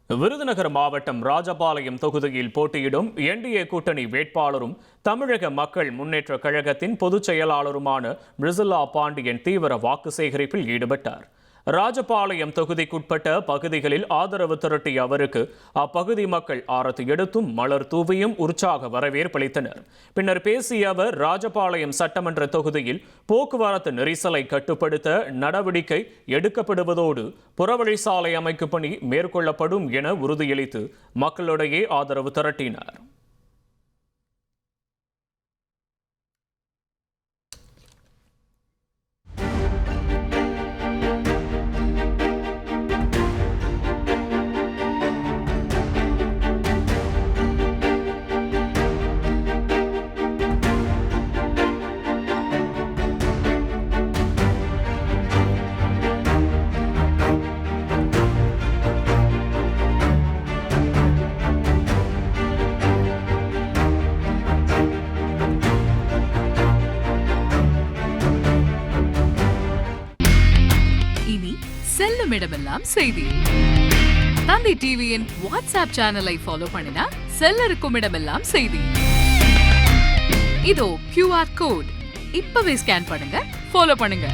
விருதுநகர் மாவட்டம் ராஜபாளையம் தொகுதியில் போட்டியிடும் என்டிஏ கூட்டணி வேட்பாளரும் தமிழக மக்கள் முன்னேற்ற கழகத்தின் பொதுச் செயலாளருமான மிர்சுல்லா பாண்டியன் தீவிர வாக்கு சேகரிப்பில் ஈடுபட்டார். ராஜபாளையம் தொகுதிக்குட்பட்ட பகுதிகளில் ஆதரவு திரட்டிய அவருக்கு அப்பகுதி மக்கள் ஆரத்தி எடுத்தும் மலர் தூவியும் உற்சாக வரவேற்பளித்தனர். பின்னர் பேசிய அவர், ராஜபாளையம் சட்டமன்ற தொகுதியில் போக்குவரத்து நெரிசலை கட்டுப்படுத்த நடவடிக்கை எடுக்கப்படுவதோடு புறவழி சாலை அமைக்கும் பணி மேற்கொள்ளப்படும் என உறுதியளித்து மக்களிடையே ஆதரவு திரட்டினார். செல்லும் இடமெல்லாம் செய்தி. தந்தி டிவியின் வாட்ஸ்அப் சேனலை ஃபாலோ பண்ணினா செல்லருக்கும் இடமெல்லாம் செய்தி. இதோ QR கோட் இப்பவே ஸ்கேன் பண்ணுங்க, ஃபாலோ பண்ணுங்க.